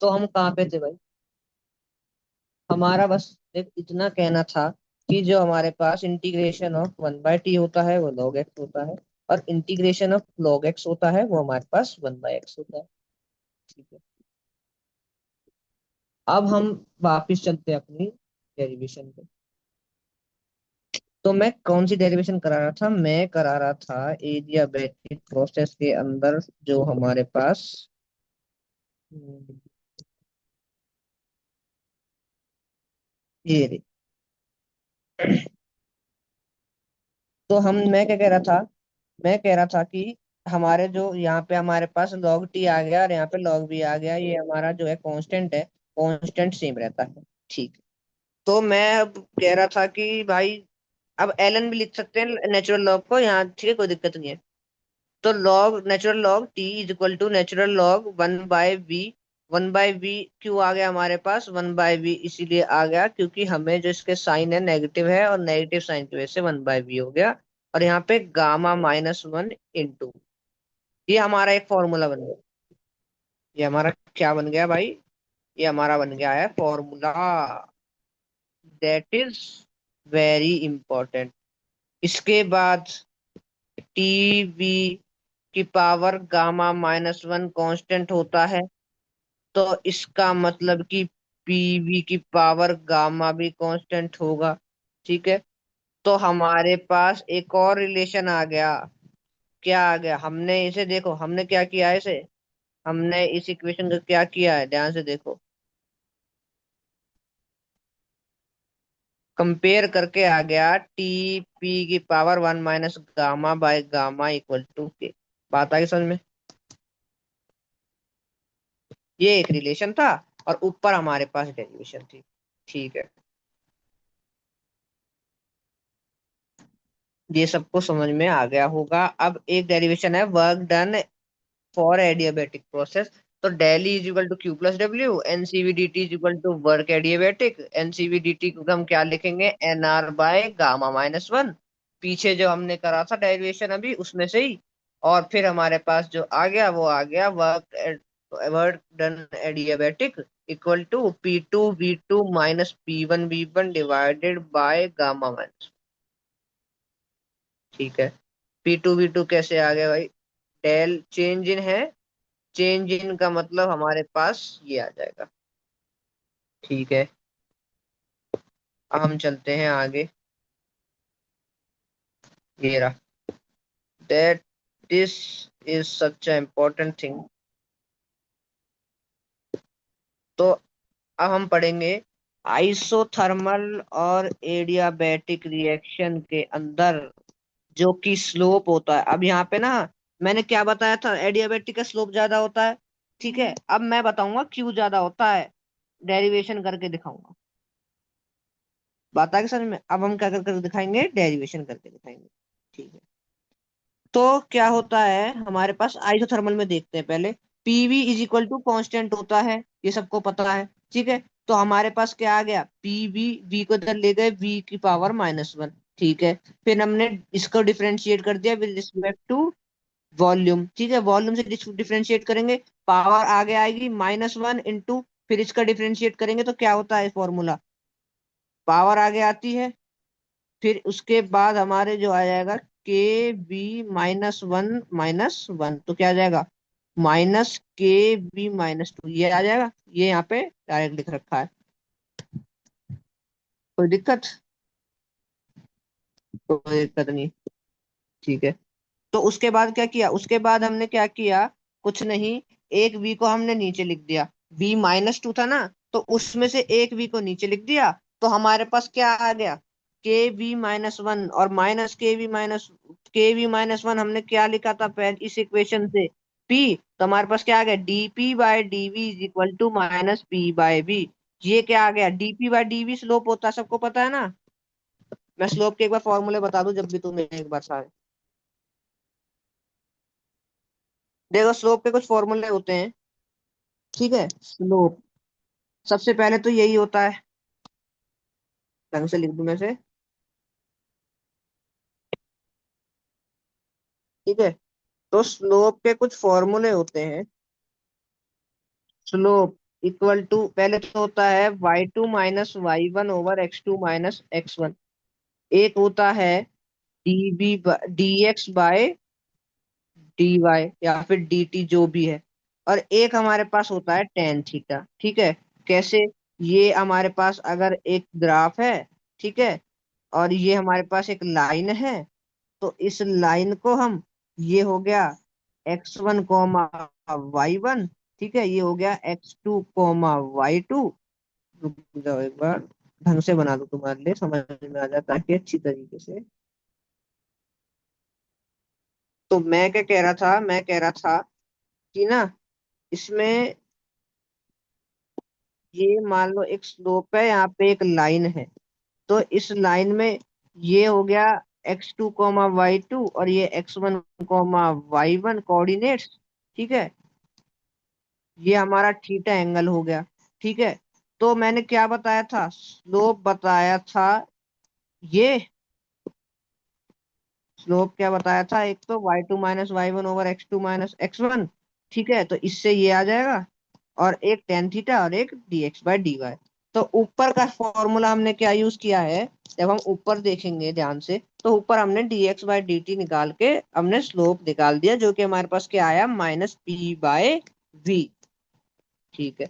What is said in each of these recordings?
तो हम कहाँ पे थे भाई? हमारा बस एक इतना कहना था कि जो हमारे पास इंटीग्रेशन ऑफ 1/t होता है वो log x होता है, और इंटीग्रेशन ऑफ log x होता है वो हमारे पास 1/x होता है। ठीक है। अब हम वापिस चलते हैं अपनी डेरिवेशन पे। तो मैं कौन सी डेरिवेशन करा रहा था? मैं करा रहा था एडियाबेटिक प्रोसेस के अंदर जो हमारे पास हम्म, ये रही। तो हम मैं क्या कह रहा था? मैं कह रहा था कि हमारे जो यहाँ पे हमारे पास log t आ गया और यहाँ पे log v आ गया, ये हमारा जो है कांस्टेंट है, कांस्टेंट सेम रहता है। ठीक। तो मैं अब कह रहा था कि भाई अब ln भी लिख सकते हैं नेचुरल लॉग को यहाँ, ठीक है, कोई दिक्कत नहीं है। तो log natural log T is equal to natural log 1/v। 1/v क्यों आ गया हमारे पास? 1/v इसीलिए आ गया क्योंकि हमें जो इसके साइन है नेगेटिव है, और नेगेटिव साइन की वजह से 1/v हो गया। और यहाँ पे गामा -1 इंटू, ये हमारा एक फॉर्मूला बन गया। ये हमारा क्या बन गया भाई? ये हमारा बन गया है formula. That is very important. इसके बाद टी वी की पावर गामा -1 कांस्टेंट होता है, तो इसका मतलब कि पीवी की पावर गामा भी कांस्टेंट होगा। ठीक है। तो हमारे पास एक और रिलेशन आ गया। क्या आ गया? हमने इसे देखो, हमने क्या किया है इसे, हमने इस इक्वेशन का क्या किया है, ध्यान से देखो। कंपेयर करके आ गया टी पी की पावर 1 - गामा/गामा इक्वल टू के। बात आई समझ में? ये एक रिलेशन था, और ऊपर हमारे पास डेरिवेशन थी। ठीक है। ये सबको समझ में आ गया होगा। अब एक डेरिवेशन है work done for adiabatic process. तो del U is equal to Q plus W, NCV D T is equal to work adiabatic. NCV D T को हम क्या लिखेंगे? nr/गामा-1। पीछे जो हमने करा था डेरिवेशन अभी उसमें से ही। और फिर हमारे पास जो आ गया वो आ गया work work done adiabatic equal to P2V2 - P1V1 divided by gamma. ठीक है। P2V2 कैसे आ गया भाई? डेल चेंज इन है, चेंज इन का मतलब हमारे पास ये आ जाएगा। ठीक है। अब हम चलते हैं आगे। ये रहा। That this is such a important thing. तो अब हम पढ़ेंगे आइसोथर्मल और एडियाबैटिक रिएक्शन के अंदर जो कि स्लोप होता है। अब यहाँ पे ना मैंने क्या बताया था? एडियाबैटिक का स्लोप ज्यादा होता है। ठीक है। अब मैं बताऊंगा क्यों ज्यादा होता है, डेरिवेशन करके दिखाऊंगा। बात आगे समझ में? अब हम क्या कर कर दिखाएंगे? डेरिवेशन करके दिखाएंगे। ठीक है। तो क्या होता है हमारे पास आइसोथर्मल में? देखते हैं पहले। PV is equal to constant होता है, ये सबको पता है। ठीक है। तो हमारे पास क्या आ गया? पीवी, वी को इधर ले गए, वी की पावर -1। ठीक है। फिर हमने इसको डिफरेंशिएट कर दिया विद रिस्पेक्ट टू वॉल्यूम। ठीक है। वॉल्यूम से डिफरेंशिएट करेंगे, पावर आगे आएगी -1 इंटू, फिर इसका डिफरेंशिएट करेंगे तो क्या होता है फॉर्मूला? पावर आगे आती है, फिर उसके बाद हमारे जो आ जाएगा Kv -1 - 1, तो क्या आ जाएगा? -Kv - 2, ये आ जाएगा। ये यहाँ पे डायरेक्ट लिख रखा है। कोई दिक्कत? कोई दिक्कत नहीं। ठीक है। तो उसके बाद क्या किया? उसके बाद हमने क्या किया? कुछ नहीं, एक v को हमने नीचे लिख दिया। v-2 था ना, तो उसमें से एक v को नीचे लिख दिया। तो हमारे पास क्या आ गया? Kv-1, और -Kv-1 हमने क्या लिखा था पहले इस इक्वेशन से? p। तो हमारे पास क्या आ गया? dp/dv is equal to -p/v। ये क्या आ गया? dp/dv स्लोप होता है, सबको पता है ना? मैं स्लोप के एक बार फॉर्मूले बता दूं जब भी तुम्हें एक बार सारे। देखो, स्लोप के कुछ फॉर्मूले होते हैं। ठीक है। स्लोप सबसे पहले तो यही होता है, ढंग से लिख दूं मैं से। ठीक है। तो स्लोप के कुछ फॉर्मूले होते हैं। स्लोप इक्वल टू पहले तो होता है y2 - y1/x2 - x1। एक होता है dx/dy या फिर dt जो भी है। और एक हमारे पास होता है tan थीटा। ठीक है। कैसे? ये हमारे पास अगर एक ग्राफ है, ठीक है, और ये हमारे पास एक लाइन है, तो इस लाइन को हम, ये हो गया x1 - y1, ठीक है, ये हो गया x2 - y2। रुक जाओ एक बार, ढंग से बना दो, तुम्हारे लिए समझ में आ जाए ताकि अच्छी तरीके से। तो मैं कह रहा था कि ना, इसमें ये मान लो एक स्लोप है, यहाँ पे एक लाइन है। तो इस लाइन में ये हो गया x2 - y2, और ये x1 - y1 कोऑर्डिनेट्स। ठीक है। ये हमारा थीटा एंगल हो गया। ठीक है। तो मैंने क्या बताया था, स्लोप बताया था ये। स्लोप क्या बताया था, एक तो y2 - y1/x2 - x1। ठीक है, तो इससे ये आ जाएगा। और एक टेन थीटा और एक dx/dy। तो ऊपर का फॉर्मूला हमने क्या यूज किया है, जब हम ऊपर देखेंगे ध्यान से, तो ऊपर हमने dx/dt निकाल के हमने स्लोप निकाल दिया, जो कि हमारे पास क्या आया, -p/v। ठीक है।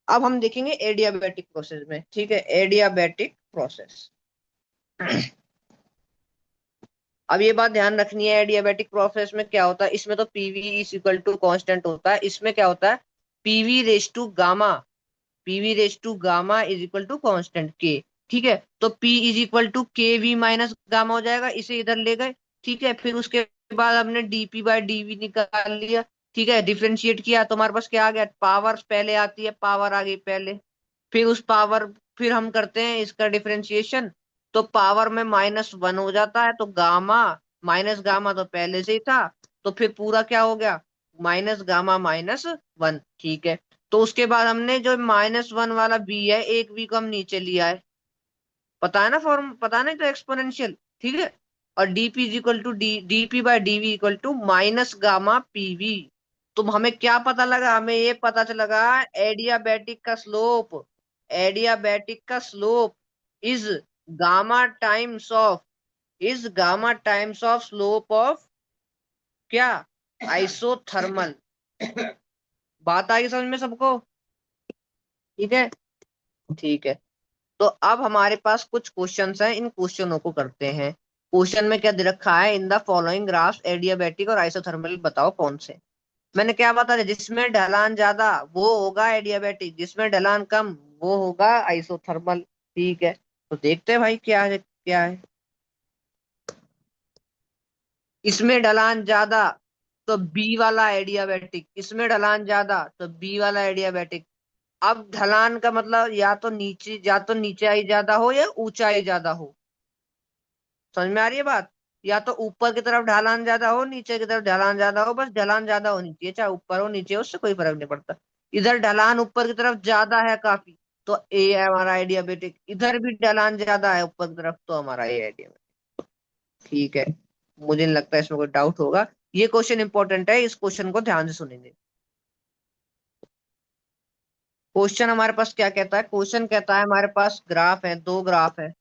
अब हम देखेंगे एडियाबैटिक प्रोसेस में। ठीक है, एडियाबैटिक प्रोसेस। अब ये बात ध्यान रखनी है, एडियाबैटिक प्रोसेस में क्या होता है, इसमें तो PV is equal to constant होता है। इसमें क्या होता है, PV raise to gamma, PV raise to gamma is equal to constant K. ठीक है, तो P is equal to K V minus gamma हो जाएगा, इसे इधर ले गए। ठीक है, फिर उसके बाद हमने dp/dv निकाल लिया। ठीक है, डिफरेंशिएट किया तो हमारे पास क्या आ गया, पावर पहले आती है, पावर आ गई पहले। फिर उस पावर, फिर हम करते हैं इसका डिफरेंशिएशन, तो पावर में -1 हो जाता है, तो गामा माइनस गामा तो पहले से ही था, तो फिर पूरा क्या हो गया, -γ - 1। ठीक है। तो उसके बाद हमने जो -1 वाला बी है, एक बी को हम नीचे लिया है, पता है ना फॉर्म, पता नहीं तो एक्सपोनेंशियल। ठीक है। और DP is equal to dp/dv equal to -γ/pv। तो हमें क्या पता लगा, हमें ये पता चला एडियाबैटिक का स्लोप, एडियाबैटिक का slope is gamma times of, is gamma times of slope of क्या, आइसोथर्मल। बात आई समझ में सबको? ठीक है। ठीक है। तो अब हमारे पास कुछ क्वेश्चंस हैं, इन क्वेश्चनों को करते हैं। क्वेश्चन में क्या दे रखा है, in the following graphs adiabatic और आइसोथर्मल बताओ कौन से। मैंने क्या बता दिया, जिसमें ढलान ज्यादा वो होगा एडियाबैटिक, जिसमें ढलान कम वो होगा आइसोथर्मल। ठीक है। तो देखते हैं भाई क्या है क्या है। इसमें ढलान ज्यादा तो बी वाला एडियाबैटिक, इसमें ढलान ज्यादा तो बी वाला एडियाबैटिक। अब ढलान का मतलब या तो नीचाई ज्यादा हो या ऊंचाई ज्यादा हो। समझ में आ रही है बात? या तो ऊपर की तरफ ढलान ज्यादा हो, नीचे की तरफ ढलान ज्यादा हो, बस ढलान ज्यादा होनी चाहिए, चाहे ऊपर हो नीचे हो, उससे कोई फर्क नहीं पड़ता। इधर ढलान ऊपर की तरफ ज्यादा है काफी, तो ए है हमारा आइडिया बेटिक। इधर भी ढलान ज्यादा है ऊपर की तरफ, तो हमारा ए आइडिया। ठीक है। मुझे नहीं लगता इसमें कोई डाउट होगा। ये क्वेश्चन इंपॉर्टेंट है, इस क्वेश्चन को ध्यान से सुनेंगे। क्वेश्चन हमारे पास क्या कहता है, क्वेश्चन कहता है हमारे पास ग्राफ है, दो ग्राफ है।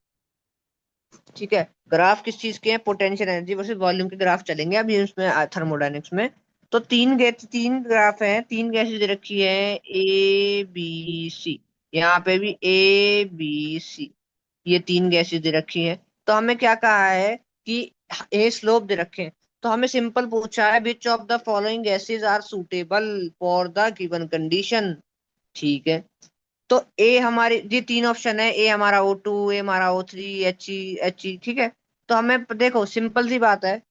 ठीक है। ग्राफ किस चीज के हैं, पोटेंशियल एनर्जी वर्सेस वॉल्यूम के ग्राफ चलेंगे अभी इसमें, थर्मोडायनेमिक्स में। तो तीन ग्राफ हैं, तीन गैसेज दे रखी है, ए बी सी। यहाँ पे भी ए बी सी, ये तीन गैसेज दे रखी है। तो हमें क्या कहा है कि ए स्लोप दे रखे हैं। तो हमें सिंपल पूछा है, which of the following gases are suitable for the given condition. ठीक है। तो ए हमारे, ये तीन ऑप्शन है, ए हमारा O2, ए हमारा O3, He। ठीक है। तो हमें देखो सिंपल सी बात है,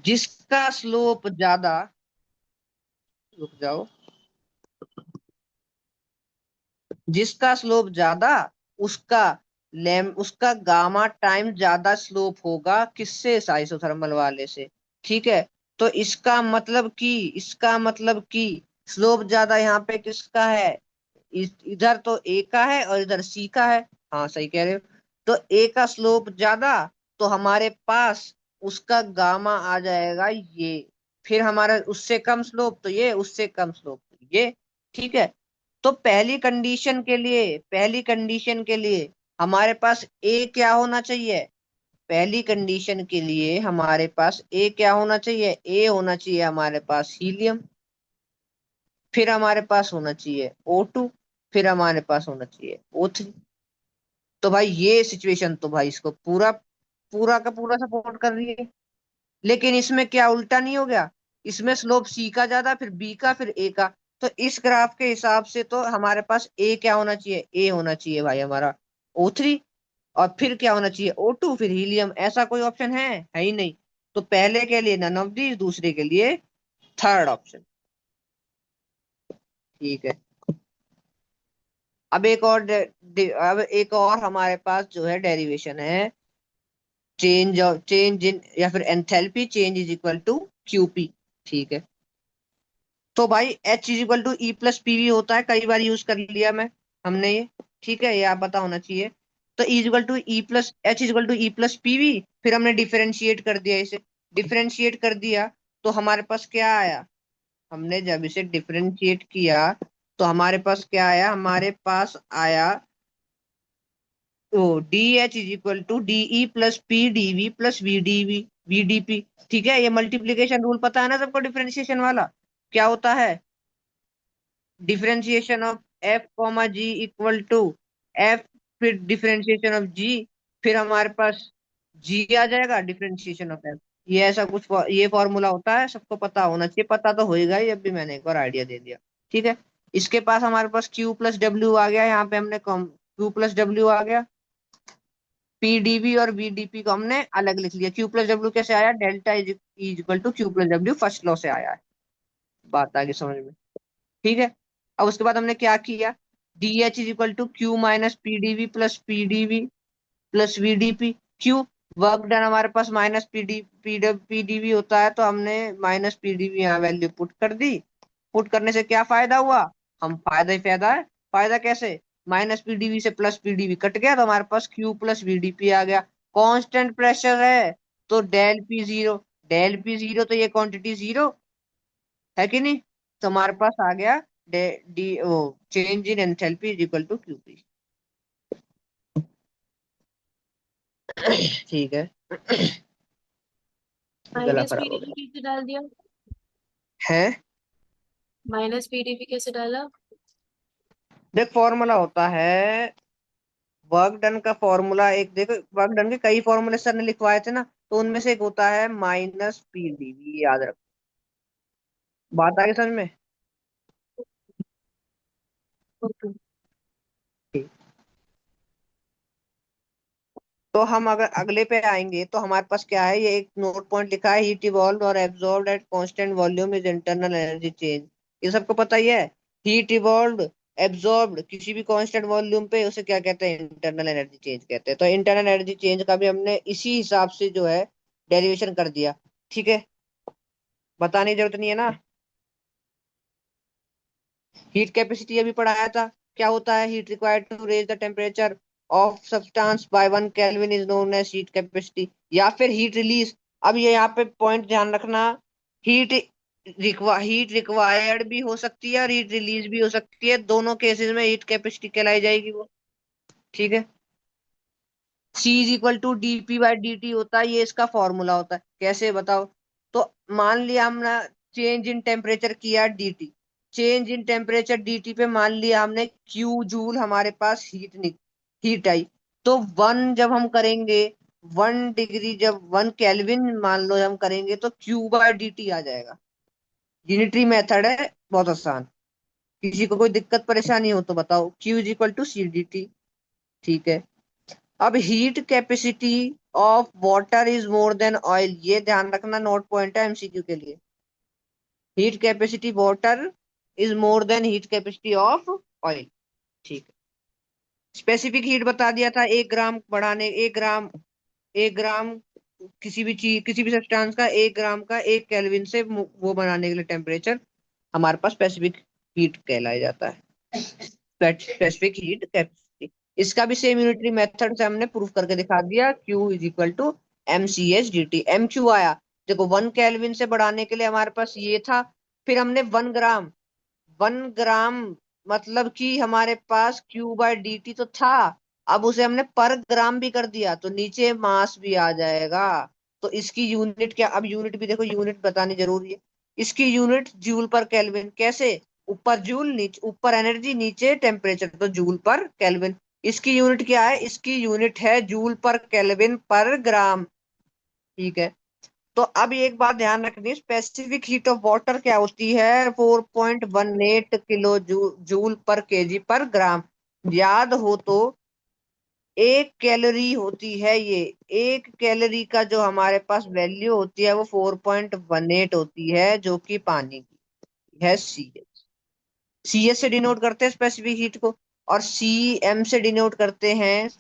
जिसका स्लोप ज्यादा, रुक जाओ, जिसका स्लोप ज्यादा, उसका उसका गामा टाइम ज्यादा स्लोप होगा, किससे, आइसोथर्मल वाले से। ठीक है। तो इसका मतलब कि स्लोप ज्यादा यहाँ पे किसका है, इधर तो ए का है और इधर सी का है। हाँ सही कह रहे हो। तो ए का स्लोप ज्यादा, तो हमारे पास उसका गामा आ जाएगा ये। फिर हमारा उससे कम स्लोप तो ये, उससे कम स्लोप तो ये। ठीक है। तो पहली कंडीशन के लिए हमारे पास ए क्या होना चाहिए? पहली कंडीशन के लिए हमारे पास ए क्या होना चाहिए? ए होना चाहिए हमारे पास हीलियम, फिर हमारे पास होना चाहिए O2, फिर हमारे पास होना चाहिए O3। तो भाई ये सिचुएशन तो भाई इसको पूरा पूरा का पूरा सपोर्ट कर रही है। लेकिन इसमें क्या उल्टा नहीं हो गया? इसमें स्लोप सी का ज्यादा, फिर बी का, फिर ए का। तो इस ग्राफ के हिसाब से तो हमारे पास ए क्या होना चाहिए? ए होना चाहिए भाई हमारा O3, और फिर क्या होना चाहिए? O2, फिर हीलियम। ऐसा कोई ऑप्शन है ही नहीं। तो पहले के लिए नन ऑफ दीज, दूसरे के लिए थर्ड ऑप्शन। ठीक है। अब एक और हमारे पास जो है डेरिवेशन है, चेंज इन या फिर enthalpy change is equal to QP. ठीक है। तो भाई H is equal to E plus PV होता है, कई बार यूज कर लिया मैं हमने ये। ठीक है, ये आप पता होना चाहिए। तो E equal to E plus H is equal to E plus PV, फिर हमने डिफरेंशिएट कर दिया इसे। डिफरेंशिएट कर दिया तो हमारे पास क्या आया? हमने जब इसे डिफरेंशिएट किया तो हमारे पास क्या आया? हमारे पास आया तो D H is equal to DE plus P DV plus VDP. ठीक है, ये मल्टीप्लीकेशन रूल पता है ना सबको, डिफरेंशिएशन वाला क्या होता है? Differentiation of F comma G equal to F, फिर डिफरेंशिएशन ऑफ जी, फिर हमारे पास जी आ जाएगा डिफरेंशिएशन ऑफ एफ। ये ऐसा कुछ ये फॉर्मूला होता है, सबको पता होना चाहिए। पता तो होएगा ही, अब भी मैंने एक बार आइडिया दे दिया। ठीक है। इसके पास हमारे पास क्यू प्लस डब्ल्यू आ गया, यहाँ पे हमने क्यू प्लस डब्ल्यू आ गया। पीडीवी और वीडीपी को हमने अलग लिख लिया। क्यू प्लस डब्ल्यू कैसे आया? Delta is equal to Q plus W first law से आया है। बात आगे समझ में? ठीक है। अब उसके बाद हमने क्या किया? D H is equal to Q minus PDV plus VDP. Q work done हमारे पास माइनस पीडीवी होता है, तो हमने माइनस पीडीवी यहाँ वैल्यू पुट कर दी। पुट करने से क्या फायदा हुआ? हम फायदा ही फायदा है। फायदा कैसे? माइनस पीडीवी से प्लस पीडीवी कट गया, तो हमारे पास क्यू प्लस वीडीपी आ गया। कांस्टेंट प्रेशर है तो del P zero. Del P zero तो ये क्वांटिटी जीरो है कि नहीं? तो हमारे पास आ गया डे डी ओ change in enthalpy is equal to QP. ठीक है। गला माइनस खराब हो पीडीपी गया कैसे डाल दिया? है। माइनस पीडीपी कैसे डाला? देख फॉर्मूला होता है वर्क डन का फॉर्मूला। एक देखो, वर्क डन के कई फॉर्मूले सर ने लिखवाए थे ना, तो उनमें से एक होता है माइनस पीडीवी, याद रखो। बात आगे समझ में? ओके। ठीक। तो हम अगर अगले पे आएंगे तो हमारे पास क्या है? ये एक नोट पॉइंट लिखा है, हीट इवॉल्व और absorbed eight constant volume is internal energy change. ये सबको पता ही है। हीट इवॉल्व एब्जॉर्ब्ड किसी भी कांस्टेंट वॉल्यूम पे, उसे क्या कहते हैं? इंटरनल एनर्जी चेंज कहते हैं। तो इंटरनल एनर्जी चेंज का भी हमने इसी हिसाब से जो है डेरिवेशन कर दिया। ठीक है, बताने की जरूरत नहीं है ना। हीट कैपेसिटी अभी पढ़ाया था। क्या होता है? Heat required to raise the temperature of substance by 1 kelvin is known as heat capacity, या फिर हीट रिलीज। अब ये यहाँ पे पॉइंट ध्यान रखना। हीट हीट रिक्वायर्ड भी हो सकती है और हीट रिलीज भी हो सकती है, दोनों केसेस में हीट कैपेसिटी कहलाई जाएगी वो। ठीक है। C is equal to DP by D T होता है, ये इसका फॉर्मूला होता है। कैसे बताओ? तो मान लिया हमने चेंज इन टेम्परेचर किया DT. Change in temperature DT पे मान लिया हमने क्यू जूल हमारे पास हीट आई। तो वन जब हम करेंगे, 1 डिग्री जब 1 केल्विन मान लो हम करेंगे, तो क्यू बाय डी आ जाएगा। यूनिटरी मेथड है, बहुत आसान। किसी को कोई दिक्कत परेशानी हो तो बताओ। Q is equal to C D T. ठीक है। अब heat capacity of water is more than oil, ये ध्यान रखना, नोट पॉइंट है एमसीक्यू के लिए। Heat capacity water is more than heat capacity of oil. ठीक है। स्पेसिफिक हीट बता दिया था, 1 ग्राम बढ़ाने, 1 ग्राम किसी भी सब्सटेंस का 1 ग्राम का 1 केल्विन से वो बनाने के लिए टेम्परेचर हमारे पास स्पेसिफिक हीट कहलाया जाता है। Specific heat capacity. इसका भी सेम यूनिटरी मेथड से हमने प्रूफ करके दिखा दिया। Q is equal to M C H D T. M Q आया, देखो 1 केल्विन से बढ़ाने के लिए हमारे पास ये था, फिर हमने 1 ग्राम 1 ग्राम, मतलब कि हमारे पास Q/dt तो था, अब उसे हमने पर ग्राम भी कर दिया तो नीचे मास भी आ जाएगा। तो इसकी यूनिट क्या, अब यूनिट भी देखो, यूनिट बतानी जरूरी है। इसकी यूनिट जूल पर केल्विन। कैसे? ऊपर जूल, नीचे ऊपर एनर्जी, नीचे टेम्परेचर, तो जूल पर केल्विन। इसकी यूनिट क्या है? इसकी यूनिट है जूल पर केल्विन पर ग्राम। ठीक है। तो अब एक बात ध्यान रखनी, स्पेसिफिक हीट ऑफ वाटर क्या होती है? 4.18 जूल पर केजी पर ग्राम। याद हो तो, 1 कैलोरी होती है ये। 1 कैलोरी का जो हमारे पास वैल्यू होती है वो 4.18 होती है, जो कि पानी की है। सीएस से डिनोट करते हैं स्पेसिफिक हीट को, और सीएम से डिनोट करते हैं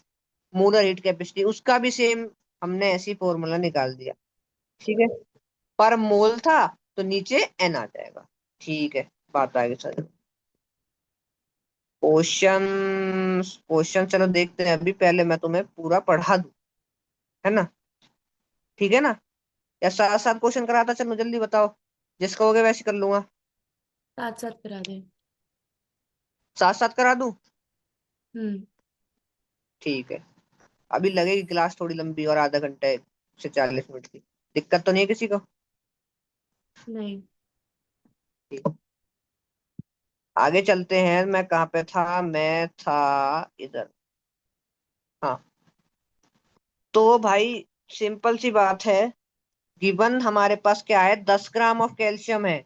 मोलर हीट कैपेसिटी। उसका भी सेम हमने ऐसी फॉर्मूला निकाल दिया। ठीक है। पर मोल था तो नीचे एन आ जाएगा। ठीक है, बात आगे सर। क्वेश्चन क्वेश्चन चलो देखते हैं, अभी पहले मैं तुम्हें पूरा पढ़ा दूं, है ना? ठीक है ना? या साथ साथ क्वेश्चन कराता चलो, जल्दी बताओ, जिसका हो गया वैसे कर लूंगा। साथ साथ करा दे। साथ साथ करा दूं? हम्म। ठीक है। अभी लगेगी क्लास थोड़ी लंबी, और आधा घंटे से 40 मिनट की। दिक्कत तो नहीं है किसी को? नहीं। ठीक। आगे चलते हैं। मैं कहाँ पे था? मैं था इधर। हाँ। तो भाई, सिंपल सी बात है। गिवन हमारे पास क्या है? 10 ग्राम ऑफ कैल्शियम है।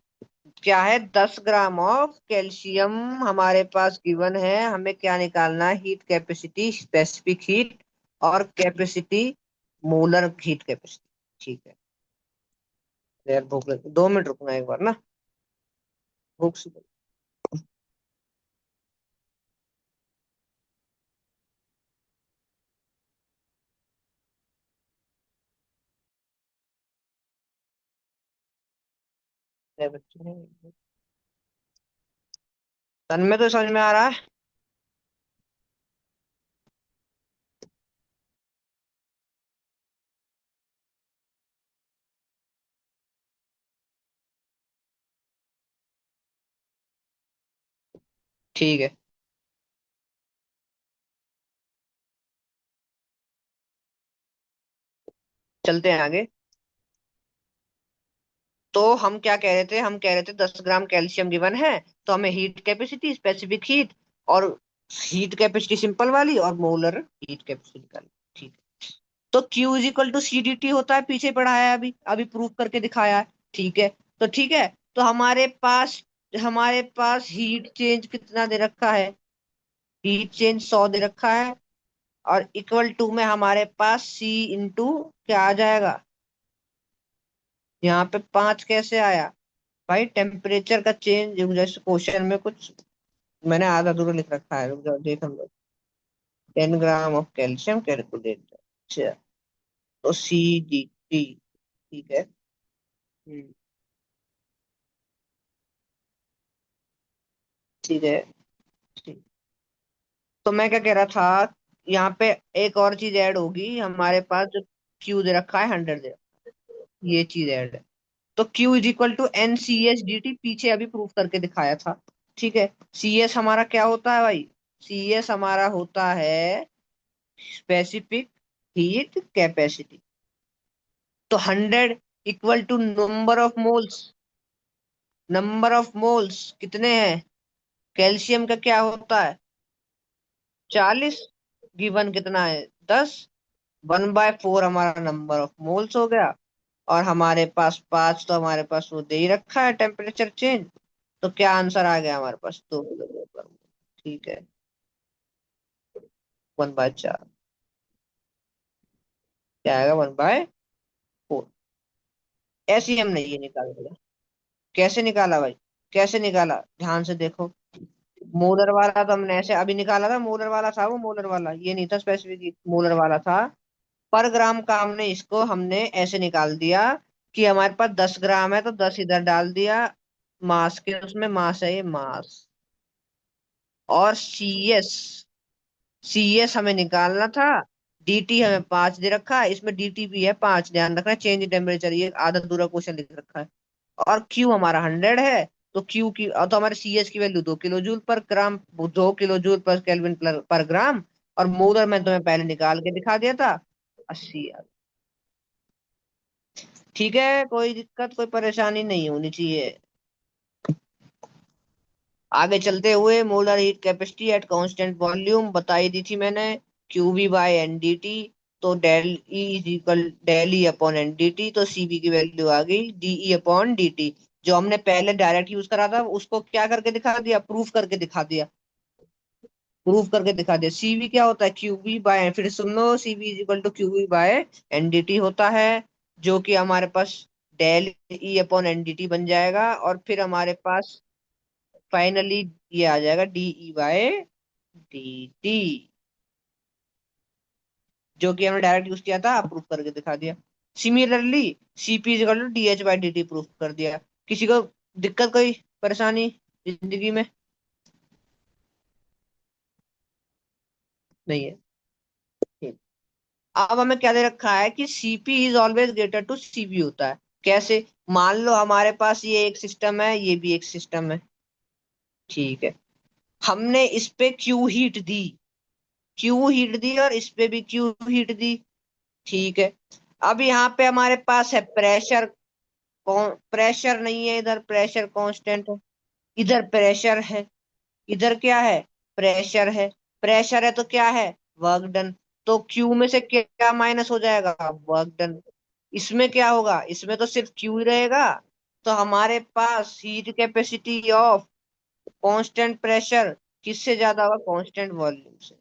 क्या है? 10 ग्राम ऑफ कैल्शियम हमारे पास गिवन है। हमें क्या निकालना है? हीट कैपेसिटी, स्पेसिफिक हीट, और कैपेसिटी, मोलर हीट कैपेसिटी। ठीक है। यार भूख लगी, 2 मिनट रुकना एक बार ना, भूख सी लगी। तन में तो समझ में आ रहा है। ठीक है, चलते हैं आगे। तो हम क्या कह रहे थे? हम कह रहे थे 10 ग्राम कैल्शियम गिवन है, तो हमें हीट कैपेसिटी, स्पेसिफिक हीट, और हीट कैपेसिटी सिंपल वाली, और मोलर हीट कैपेसिटी निकाली। ठीक है। तो Q is equal to CdT होता है, पीछे पढ़ाया है, अभी अभी प्रूफ करके दिखाया है। ठीक है। तो ठीक है। तो हमारे पास हीट चेंज कितना दे रखा है? हीट चेंज 100 दे रखा है, और इक्वल टू में हमारे पास C इंटू क्या आ जाएगा? यहाँ पे 5 कैसे आया? भाई टेम्परेचर का चेंज, जैसे क्वेश्चन में कुछ मैंने आधा अधूरा लिख रखा है, रुक जाओ देख हम लोग। 10 ग्राम ऑफ कैल्शियम कैलकुलेट। अच्छा, तो CdT। ठीक है। हम्म, ठीक है। ठीक। तो मैं क्या कह रहा था, यहाँ पे एक और चीज ऐड होगी हमारे पास, जो Q दे रखा है 100 दे रखा है, ये चीज ऐड है। तो Q is equal to NCSDT, पीछे अभी प्रूफ करके दिखाया था। ठीक है। CS हमारा क्या होता है भाई? CS हमारा होता है स्पेसिफिक हीट कैपेसिटी। तो 100 equal to number of moles. Number of moles कितने हैं? कैल्शियम का क्या होता है? 40। गिवन कितना है? 10। 1/4 हमारा नंबर ऑफ मोल्स हो गया। और हमारे पास 5 तो हमारे पास वो दे ही रखा है, टेम्परेचर चेंज। तो क्या आंसर आ गया हमारे पास? 2 किलो। ठीक है। 1/4 क्या आएगा? 1/4। ऐसे ही हमने ये निकाल दिया। कैसे निकाला भाई? कैसे निकाला, ध्यान से देखो। मोलर वाला तो हमने ऐसे अभी निकाला था, मोलर वाला था वो, मोलर वाला ये नहीं था स्पेसिफिक, मोलर वाला था। पर ग्राम का हमने ऐसे निकाल दिया कि हमारे पास 10 ग्राम है तो 10 इधर डाल दिया। मास के उसमें मास है, ये मास। और सी एस हमें निकालना था। डीटी हमें 5 दे रखा है, इसमें डीटी भी है 5, ध्यान रखना, चेंज इन टेम्परेचर, ये आधा अधूरा क्वेश्चन लिख रखा है। और क्यू हमारा 100 है, तो क्यू की तो हमारे सी एच की वैल्यू 2 किलो जूल पर ग्राम, 2 किलो जूल पर केल्विन पर ग्राम। और मोलर मैं तुम्हें पहले निकाल के दिखा दिया था, 80। ठीक है, कोई दिक्कत कोई परेशानी नहीं होनी चाहिए। आगे चलते हुए, molar heat capacity at constant volume बताई दी थी मैंने, Q V by N D T. तो del E is equal del E upon N D T, तो सीवी की वैल्यू आ गई D E upon D T. जो हमने पहले डायरेक्ट यूज करा था उसको क्या करके दिखा दिया, प्रूफ करके दिखा दिया। प्रूफ करके दिखा दिया। सीवी क्या होता है, क्यू वी बाय, फिर सुन लो, CV is equal to Q V by NDT होता है, जो कि हमारे पास डेल ई अपॉन एनडीटी बन जाएगा। और फिर हमारे पास फाइनली ये आ जाएगा डीई बाय डी, जो कि हमने डायरेक्ट यूज किया था, प्रूफ करके दिखा दिया। Similarly CP is equal to D H by D T, proof कर दिया। किसी को दिक्कत कोई परेशानी जिंदगी में नहीं है? ठीक। अब हमें क्या दे रखा है कि CP is always greater to CV होता है। कैसे? मान लो हमारे पास ये एक सिस्टम है, ये भी एक सिस्टम है, ठीक है। हमने इस पे क्यू हीट दी, क्यू हीट दी, और इस पे भी क्यू हीट दी, ठीक है। अब यहाँ पे हमारे पास है प्रेशर, प्रेशर नहीं है इधर, प्रेशर कांस्टेंट है। इधर प्रेशर है, इधर क्या है, प्रेशर है। प्रेशर है तो क्या है, वर्क डन। तो क्यू में से क्या माइनस हो जाएगा, वर्क डन। इसमें क्या होगा, इसमें तो सिर्फ क्यू ही रहेगा। तो हमारे पास heat capacity of constant pressure किससे ज्यादा होगा, कांस्टेंट वॉल्यूम से।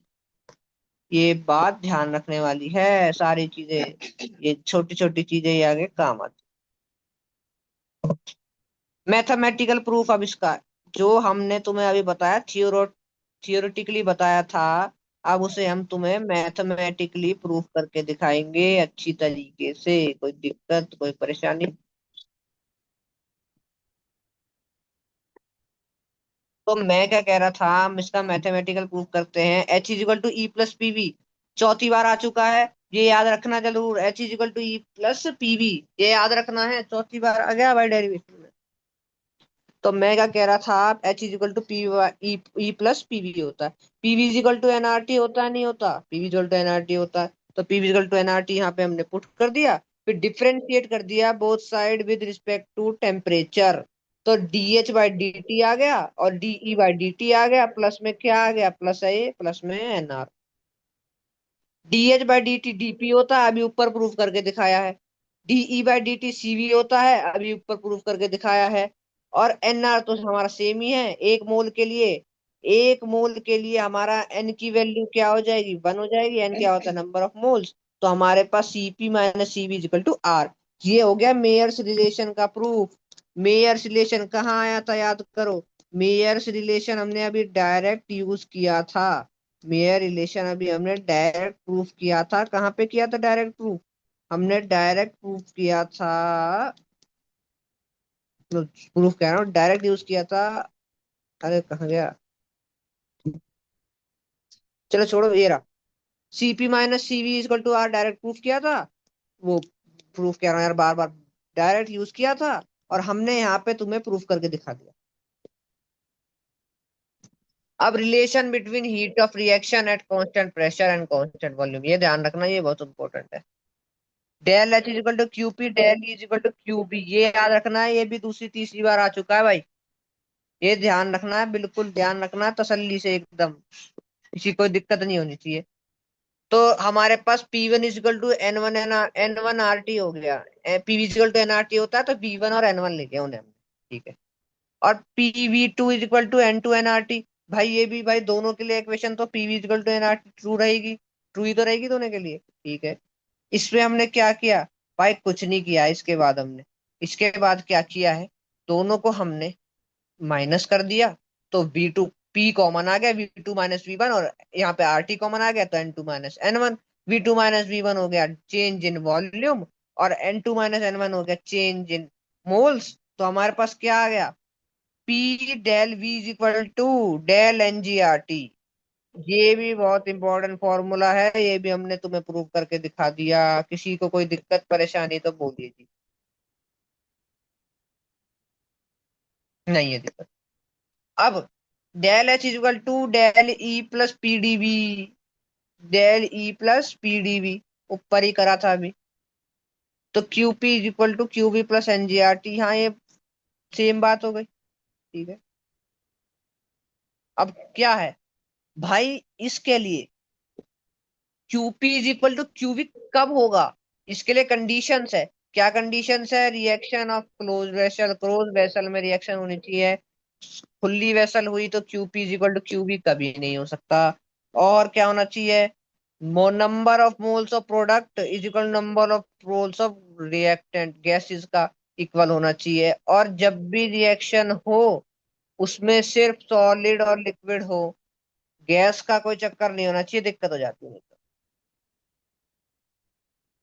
ये बात ध्यान रखने वाली है, सारी चीजें, ये छोटी छोटी चीजें ये आगे काम आती। मैथमेटिकल प्रूफ अब इसका, जो हमने तुम्हें अभी बताया, थियोरेटिकली बताया था, अब उसे हम तुम्हें मैथमेटिकली प्रूफ करके दिखाएंगे अच्छी तरीके से। कोई दिक्कत कोई परेशानी? तो मैं क्या कह रहा था, हम इसका मैथमेटिकल प्रूफ करते हैं। H is equal to E plus PV, चौथी बार आ चुका है, ये याद रखना जरूर। H is equal to E plus PV, ये याद रखना है, चौथी बार आ गया भाई डेरिवेशन में। तो मैं क्या कह रहा था, H is equal to P, E plus PV होता है। PV is equal to NRT होता है, नहीं होता? पीवी इक्वल टू एनआरटी होता है, तो पीवी इक्वल टू एनआरटी यहाँ पे हमने पुट कर दिया। फिर डिफरेंशिएट कर दिया both side with respect to temperature. तो D H by D T आ गया, और डीई बाई डी टी आ गया, प्लस में क्या आ गया, प्लस है ये, प्लस में NR. D H by D T DP होता है, अभी ऊपर प्रूफ करके दिखाया है। DE by D T CV होता है, अभी ऊपर प्रूफ करके दिखाया है। और एनआर तो हमारा सेम ही है, एक मोल के लिए। एक मोल के लिए हमारा एन की वैल्यू क्या हो जाएगी, 1 हो जाएगी। एन क्या होता है, नंबर ऑफ मोल्स। तो हमारे पास CP minus CV equal to R. ये हो गया मेयर्स रिलेशन का प्रूफ। मेयर्स रिलेशन कहाँ आया था, याद करो। मेयर्स रिलेशन हमने अभी डायरेक्ट यूज किया था। मेयर रिलेशन अभी हमने डायरेक्ट प्रूफ किया था। कहाँ पे किया था डायरेक्ट प्रूफ, हमने डायरेक्ट प्रूफ किया था, प्रूफ कह रहा हूँ, डायरेक्ट यूज किया था। अरे कहाँ गया, चलो छोड़ो, ये रहा। CP minus CV equal to R, direct proof किया था। वो प्रूफ कह रहा हूँ यार, बार बार डायरेक्ट यूज किया था। और हमने यहाँ पे तुम्हें प्रूफ करके दिखा दिया। अब relation between heat of reaction at constant pressure and constant volume, ये ध्यान रखना, ये बहुत इंपॉर्टेंट है। Del H is equal to Q P, del E is equal to Q B, ये याद रखना है। ये भी दूसरी तीसरी बार आ चुका है भाई, ये ध्यान रखना है, बिल्कुल ध्यान रखना है तसल्ली से एकदम, किसी को दिक्कत नहीं होनी चाहिए। तो हमारे पास P one equal to N one R T हो गया। P V equal to N R T होता है, तो बी वन और एन वन लेके उन्हें हमने, ठीक है। और P V two equal to N R T, भाई ये भी भाई दोनों के लिए इक्वेशन, तो P V equal to N R T true रहेगी, ट्रू ही तो रहेगी दोनों के लिए, ठीक है। इसमें हमने क्या किया, भाई कुछ नहीं किया। इसके बाद हमने, इसके बाद क्या किया है, दोनों को हमने माइनस कर दिया। तो वी टू, पी कॉमन आ गया, V two minus V one, और यहाँ पे आर टी कॉमन आ गया, तो N two minus N one. V two minus V one हो गया चेंज इन वॉल्यूम, और N two minus N one हो गया चेंज इन मोल्स। तो हमारे पास क्या आ गया, P del V is equal to del N G R T. ये भी बहुत इंपॉर्टेंट फॉर्मूला है, ये भी हमने तुम्हें प्रूव करके दिखा दिया। किसी को कोई दिक्कत परेशानी तो बोलिए जी। नहीं है दिक्कत। अब del H is equal to del E plus PDV, del E plus PDV ऊपर ही करा था अभी। तो QP is equal to QB plus NGRT, हाँ ये सेम बात हो गई। ठीक है। अब क्या है भाई, इसके लिए QP is equal to QB कब होगा, इसके लिए कंडीशंस है। क्या कंडीशंस है? Reaction of close vessel, close vessel में रिएक्शन होनी चाहिए। खुली वेसल हुई तो QP is equal to QB कभी नहीं हो सकता। और क्या होना चाहिए? Number of moles of product is equal number of moles of reactant, gases का इक्वल होना चाहिए। और जब भी रिएक्शन हो उसमें सिर्फ सॉलिड और लिक्विड हो, गैस का कोई चक्कर नहीं होना चाहिए, दिक्कत हो जाती है।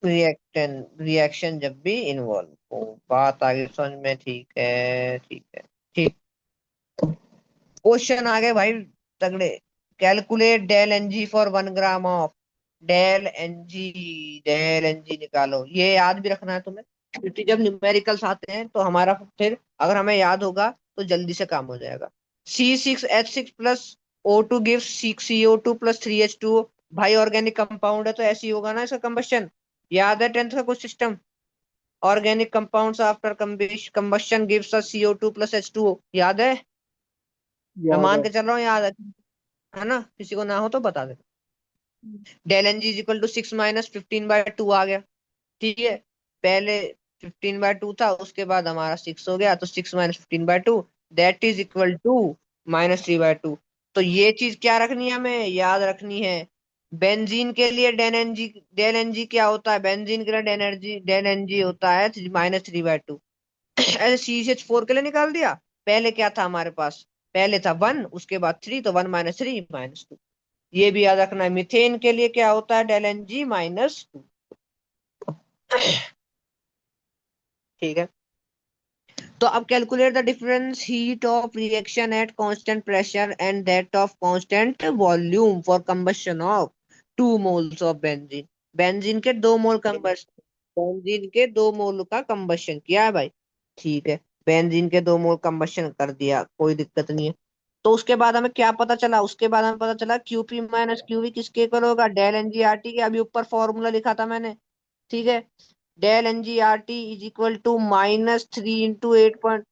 रिएक्शन जब भी इन्वॉल्व हो, बात आगे समझ में? ठीक है, ठीक है, ठीक। क्वेश्चन आ गए भाई तगड़े। Calculate del NG for 1 gram of, del NG, del NG निकालो। ये याद भी रखना है तुम्हें, क्योंकि जब न्यूमेरिकल्स आते हैं तो हमारा फिर अगर हमें याद होगा तो जल्दी से काम हो जाएगा। C6H6 plus O2 gives 6CO2 plus 3H2O। भाई ऑर्गेनिक कंपाउंड है तो ऐसे ही होगा ना इसका कंबस्शन। याद है 10th का कुछ system? Organic compounds after combustion gives us CO2 plus H2O, याद है? मैं याद मान है। के चल रहा हूँ याद है ना? किसी को ना हो तो बता दे। हम्म। Del N G is equal to 6 - 15/2 आ गया। ठीक है। पहले 15/2 था, उसके बाद हमारा 6 हो गया, तो 6 - 15/2 दैट इज इक्वल टू -3/2। तो ये चीज क्या रखनी है, हमें याद रखनी है। बेंजीन के लिए डेल एन जी क्या होता है? बेंजीन के लिए डेल एन जी होता है -3/2। ऐसे CH4 के लिए निकाल दिया। पहले क्या था हमारे पास? पहले था 1, उसके बाद 3, तो 1 - 3 - 2। ये भी याद रखना है। मीथेन के लिए क्या होता है? Del N G -2। ठीक है। तो अब calculate the difference heat of reaction at constant pressure and that of constant volume for combustion of 2 moles of benzene. Benzene के 2 मोल कंबशन, बेंजीन के 2 मोल का कंबशन किया है भाई। ठीक है। बेंजीन के 2 मोल कंबशन कर दिया, कोई दिक्कत नहीं है। तो उसके बाद हमें क्या पता चला? उसके बाद हमें पता चला क्यूपी माइनस क्यूवी किसके इक्वल होगा? डेल एनजीआरटी के। अभी ऊपर फॉर्मूला लिखा था मैंने। ठीक है। Del NGRT is equal to -3 × 8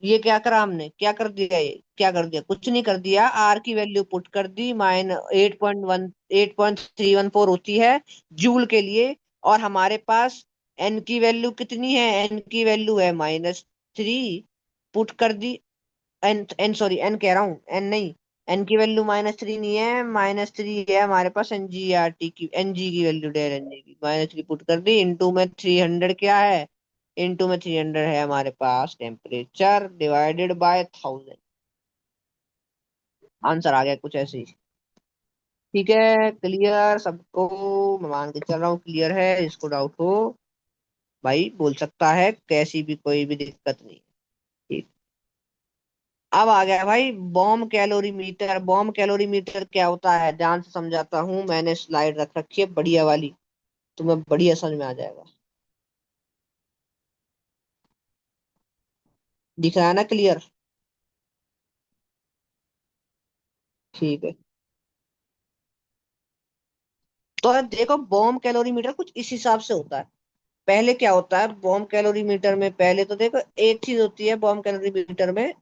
ये क्या करा हमने? क्या कर दिया? ये क्या कर दिया? कुछ नहीं कर दिया। आर की वैल्यू पुट कर दी, -8.314 होती है जूल के लिए। और हमारे पास एन की वैल्यू कितनी है? एन की वैल्यू है -3, पुट कर दी। एन एन सॉरी, एन कह रहा हूँ, एन नहीं। एन की वैल्यू -3 नहीं है, -3 है हमारे पास। एनजीआरटी की, एनजी की वैल्यू, डेल एनजी की -3 पुट कर दी। इंटू में 300 क्या है? इंटू में 300 है हमारे पास टेम्परेचर, डिवाइडेड बाय 1000। आंसर आ गया कुछ ऐसे ही। ठीक है, क्लियर सबको? मैं मान के चल रहा हूँ क्लियर है। इसको डाउट हो भाई बोल सकता है, कैसी भी कोई भी दिक्कत नहीं। ठीक। अब आ गया भाई bomb calorimeter. Bomb calorimeter क्या होता है, ध्यान से समझाता हूँ। मैंने स्लाइड रख रखी है बढ़िया वाली, तुम्हें बढ़िया समझ में आ जाएगा। दिख रहा है ना क्लियर? ठीक है। तो देखो बॉम्ब कैलोरी मीटर कुछ इस हिसाब से होता है। पहले क्या होता है बॉम्ब कैलोरी मीटर में? पहले तो देखो एक चीज होती है बॉम्ब कैलोरी मीटर में।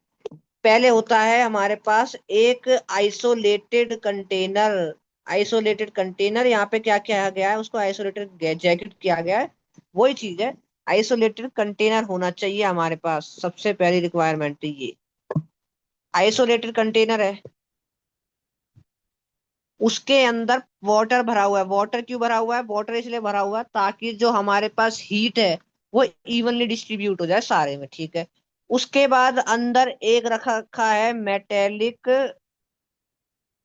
पहले होता है हमारे पास एक आइसोलेटेड कंटेनर। आइसोलेटेड कंटेनर, यहाँ पे क्या किया गया है? उसको आइसोलेटेड जैकेट किया गया है। वही चीज है। आइसोलेटेड कंटेनर होना चाहिए हमारे पास, सबसे पहली रिक्वायरमेंट ये। आइसोलेटेड कंटेनर है, उसके अंदर वाटर भरा हुआ है। वाटर क्यों भरा हुआ है? वाटर इसलिए भरा हुआ है ताकि जो हमारे पास हीट है वो इवनली डिस्ट्रीब्यूट हो जाए सारे में। ठीक है। उसके बाद अंदर एक रखा रखा है मेटेलिक,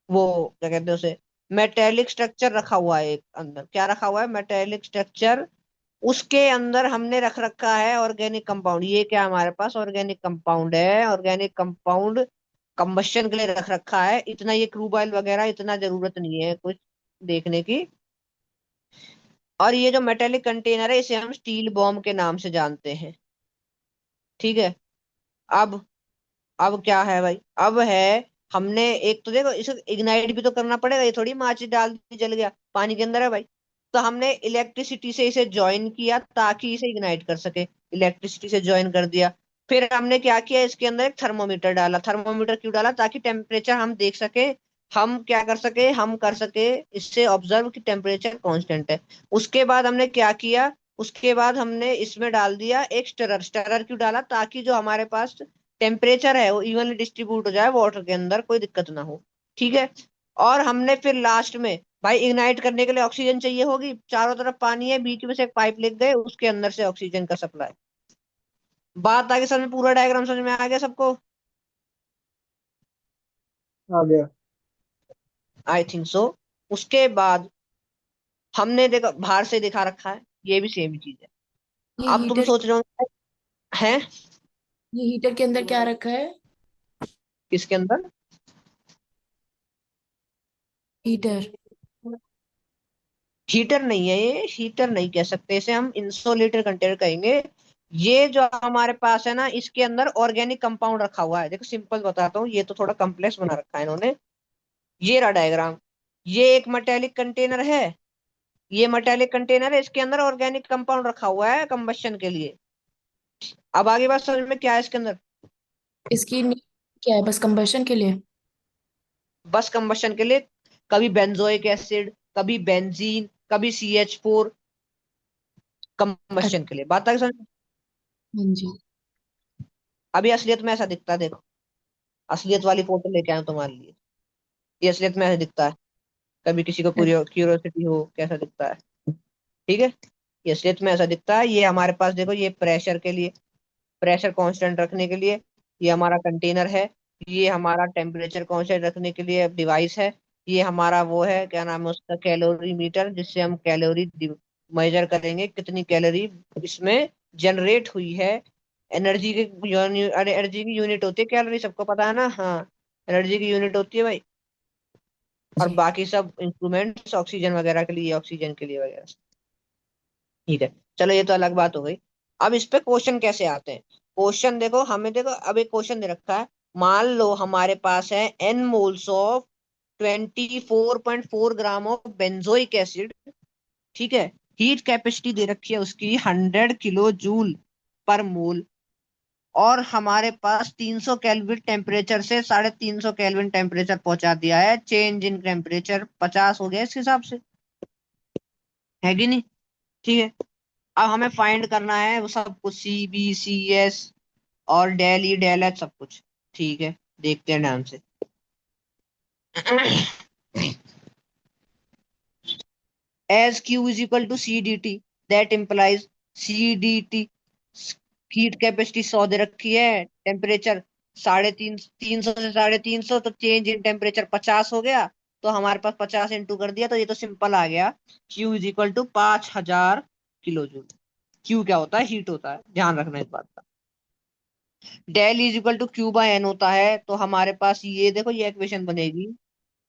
वो क्या कहते हैं उसे, मेटेलिक स्ट्रक्चर रखा हुआ है एक अंदर। क्या रखा हुआ है? Metallic structure. उसके अंदर हमने रख रखा है ऑर्गेनिक कंपाउंड। ये क्या हमारे पास ऑर्गेनिक कंपाउंड है? ऑर्गेनिक कंपाउंड कंबशन के लिए रख रखा है। इतना ये क्रूड ऑयल वगैरह इतना जरूरत नहीं है कुछ देखने की। और ये जो मेटेलिक कंटेनर है इसे हम स्टील बॉम्ब के नाम से जानते हैं। ठीक है। अब अब क्या है भाई, अब है, हमने एक तो देखो इसे इग्नाइट भी तो करना पड़ेगा, ये थोड़ी माचिस डाल दी जल गया, पानी के अंदर है भाई। तो हमने इलेक्ट्रिसिटी से इसे ज्वाइन किया ताकि इसे इग्नाइट कर सके, इलेक्ट्रिसिटी से ज्वाइन कर दिया। फिर हमने क्या किया, इसके अंदर एक थर्मोमीटर डाला। थर्मोमीटर क्यों डाला, ताकि टेम्परेचर हम देख सके, हम क्या कर सके, हम कर सके इससे ऑब्जर्व कि टेम्परेचर कांस्टेंट है। उसके बाद हमने क्या किया, उसके बाद हमने इसमें डाल दिया एक स्टरर। स्टरर क्यों डाला, ताकि जो हमारे पास टेम्परेचर है वो इवनली डिस्ट्रीब्यूट हो जाए वाटर के अंदर, कोई दिक्कत ना हो। ठीक है। और हमने फिर लास्ट में भाई इग्नाइट करने के लिए ऑक्सीजन चाहिए होगी, चारों तरफ पानी है, बीच में से एक पाइप लेके गए, उसके अंदर से ऑक्सीजन का सप्लाई। बात आगे समझ में, पूरा डायग्राम समझ में आ गया सबको? आ गया। I think so. उसके बाद हमने देखा बाहर से दिखा रखा है, ये भी सेम चीज है। ये अब तुम हीटर, सोच रहे हो हैं ये हीटर के अंदर क्या रखा है? किसके अंदर? हीटर। हीटर नहीं है ये, हीटर नहीं कह सकते इसे, हम इंसुलेटर कंटेनर कहेंगे। ये जो हमारे पास है ना, इसके अंदर ऑर्गेनिक कंपाउंड रखा हुआ है। देखो सिंपल बताता हूँ, ये तो थोड़ा कम्प्लेक्स बना रखा है इन्होंने। ये रहा डायग्राम। ये एक मेटेलिक कंटेनर है, ये मेटेलिक कंटेनर है, इसके अंदर ऑर्गेनिक कंपाउंड रखा हुआ है कंबशन के लिए। अब आगे बात समझ में क्या है इसके अंदर? इसकी नीड क्या है, बस कंबशन के लिए? बस कंबशन के लिए। कभी बेंजोइक एसिड, कभी बेंजीन, कभी CH4, अच्छा। कंबशन के लिए। बात आगे समझ? हाँ जी। अभी असलियत में ऐसा दिखता है, देखो असलियत वाली फोटो लेके आया हूं तुम्हारे लिए। ये असलियत में ऐसा दिखता है, कभी किसी को क्यूरियोसिटी हो कैसा दिखता है। ठीक है। ये असलियत में ऐसा दिखता है। ये हमारे पास देखो, ये प्रेशर के लिए, प्रेशर कांस्टेंट रखने के लिए ये हमारा कंटेनर है। ये हमारा टेम्परेचर कांस्टेंट रखने के लिए डिवाइस है। ये हमारा वो है, क्या नाम है उसका, कैलोरी मीटर, जिससे हम कैलोरी मेजर करेंगे, कितनी कैलोरी इसमें जनरेट हुई है। एनर्जी की एनर्जी की यूनिट होती है कैलोरी, सबको पता है ना? हाँ, एनर्जी की यूनिट होती है भाई। और जी। बाकी सब इंस्ट्रूमेंट्स ऑक्सीजन वगैरह के लिए, ऑक्सीजन के लिए वगैरह। ठीक है। चलो ये तो अलग बात हो गई। अब इस पे क्वेश्चन कैसे आते हैं? क्वेश्चन देखो, हमें देखो अब एक क्वेश्चन दे रखा है। मान लो हमारे पास है n moles of 24.4 gram of benzoic acid. ठीक है। हीट कैपेसिटी दे रखी है उसकी 100 किलो जूल पर मोल। और हमारे पास 300 केल्विन टेम्परेचर से 350 केल्विन टेम्परेचर पहुंचा दिया है, चेंज इन टेम्परेचर 50 हो गया इसके हिसाब से, है कि नहीं? ठीक है। अब हमें फाइंड करना है वो सब कुछ, CB, CS और डेल ई डेल एच सब कुछ। ठीक है, देखते हैं ध्यान से। As Q is equal to CDT, that implies CDT, heat capacity 100 दे रखी है, टेम्परेचर 350 से 350, तो चेंज इन टेम्परेचर 50 हो गया। तो हमारे पास 50 इंटू कर दिया, तो ये तो सिंपल आ गया। Q is equal to 5000 kilo joule. Q क्या होता है, हीट होता है, ध्यान रखना इस बात का। Del is equal to Q/N होता है, तो हमारे पास ये देखो ये इक्वेशन बनेगी।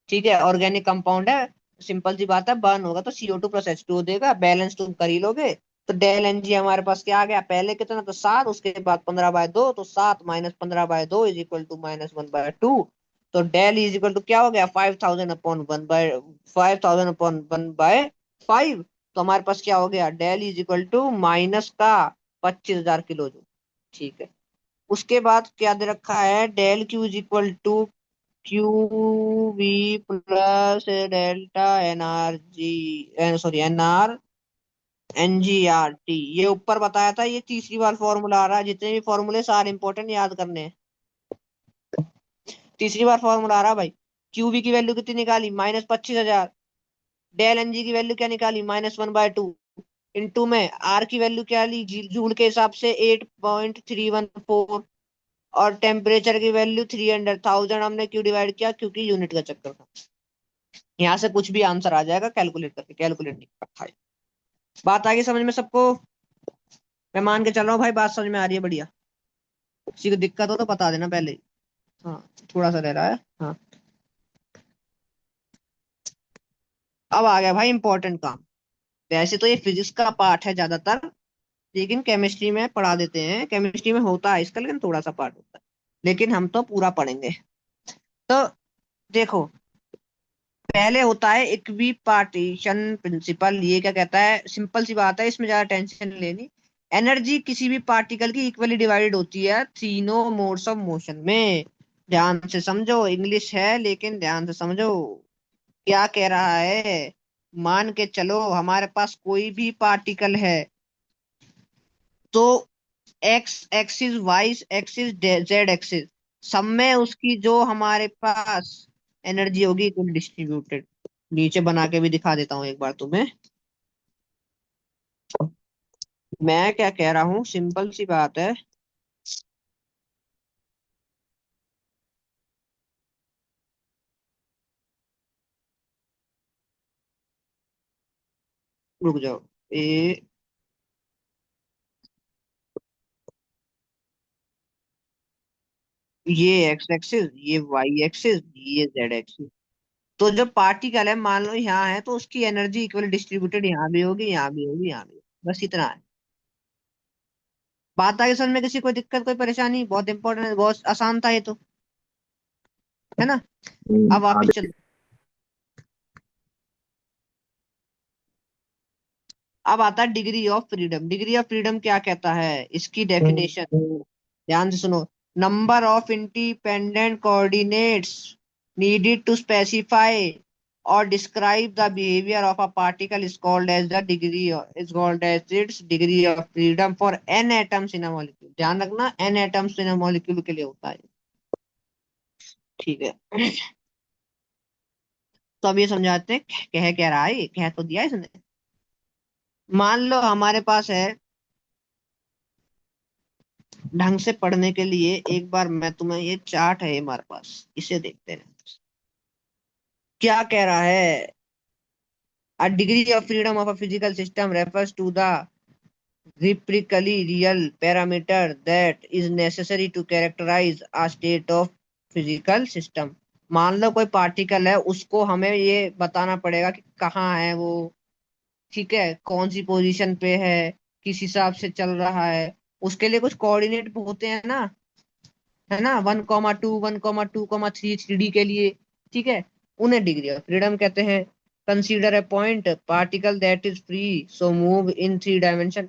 ठीक है, ऑर्गेनिक कंपाउंड है, सिंपल सी बात है, बर्न होगा तो CO2 + H2O देगा, बैलेंस तुम कर ही लोगे। तो डेल NG हमारे पास क्या आ गया, पहले कितना तो 7, उसके बाद 15/2, तो 7 माइनस 15/2 इज इक्वल टू -1/2। तो डेल इज इक्वल टू क्या हो गया, 5000/1/5। तो हमारे पास क्या हो गया, del is equal to minus का 25,000 किलो जूल। ठीक है। उसके बाद क्या दे रखा है, del Q is equal to QV plus delta NRG, sorry NRNGRT। ये ऊपर बताया था, ये तीसरी बार फॉर्मूला आ रहा है, जितने भी फॉर्मूले सारे इंपॉर्टेंट याद करने हैं। तीसरी बार फॉर्मूला आ रहा है भाई। QV की वैल्यू कितनी निकाली, -25,000। डेल NG की वैल्यू क्या निकाली, -1/2। इंटू में R की वैल्यू क्या ली, जूल के हिसाब से 8.314। और टेम्परेचर की वैल्यू 300,000 हमने क्यों डिवाइड किया, क्योंकि यूनिट का चक्कर था। यहाँ से कुछ भी आंसर आ जाएगा कैलकुलेट करके, कैलकुलेट नहीं रखा है। बात आ गई समझ में सबको? मैं मान के चल रहा हूँ भाई, बात समझ में आ रही है, बढ़िया। किसी को दिक्कत हो तो बता देना पहले ही। हाँ, थोड़ा सा रह रहा है। हाँ, अब आ गया भाई इंपॉर्टेंट काम। वैसे तो ये फिजिक्स का पार्ट है ज्यादातर, लेकिन केमिस्ट्री में पढ़ा देते हैं, केमिस्ट्री में होता है इसका, लेकिन थोड़ा सा पार्ट होता है। लेकिन हम तो पूरा पढ़ेंगे। तो देखो, पहले होता है इक्वी पार्टीशन प्रिंसिपल। ये क्या कहता है, सिंपल सी बात है, इसमें ज्यादा टेंशन लेनी। एनर्जी किसी भी पार्टिकल की इक्वली डिवाइडेड होती है तीनों मोड्स ऑफ मोशन में। ध्यान से समझो, इंग्लिश है लेकिन ध्यान से समझो क्या कह रहा है। मान के चलो हमारे पास कोई भी पार्टिकल है, तो X axis, Y axis, Z axis, सब में उसकी जो हमारे पास एनर्जी होगी इक्वल डिस्ट्रीब्यूटेड। नीचे बना के भी दिखा देता हूँ एक बार तुम्हें। मैं क्या कह रहा हूँ, सिंपल सी बात है। रुक जाओ। ए, ये एक्स एक्सिस, ये वाई एक्सिस, ये जेड एक्सिस। तो जो पार्टिकल है मान लो यहाँ है, तो उसकी एनर्जी इक्वल डिस्ट्रीब्यूटेड यहाँ भी होगी, यहाँ भी होगी, यहाँ भी होगी। बस इतना है। बात आगे समझ में, किसी कोई दिक्कत कोई परेशानी? बहुत इंपॉर्टेंट है, बहुत आसान था ये तो, है ना। अब वापिस चलो। अब आता है degree of freedom. Degree of freedom क्या कहता है, इसकी डेफिनेशन ध्यान से सुनो। Number of independent coordinates needed to specify or describe the behavior of a particle is called as the degree is called as its degree of freedom for n atoms in a molecule। ध्यान रखना, n atoms in a molecule के लिए होता है। ठीक है। तो अब ये समझाते हैं कह क्या रहा है, ये कह तो दिया है इसने। मान लो हमारे पास है, ढंग से पढ़ने के लिए एक बार मैं तुम्हें, ये चार्ट है हमारे पास, इसे देखते हैं क्या कह रहा है। A degree of freedom of a physical system refers to the reciprocally real parameter that is necessary to characterize a state of physical system। मान लो कोई पार्टिकल है, उसको हमें ये बताना पड़ेगा कि कहाँ है वो, ठीक है, कौन सी पोजीशन पे है, किस हिसाब से चल रहा है। उसके लिए कुछ कोऑर्डिनेट होते हैं ना, है ना, 1,2, 1,2,3, 3D के लिए, ठीक है। उन्हें डिग्री ऑफ फ्रीडम कहते हैं। Consider a point particle that is free so move in 3 dimension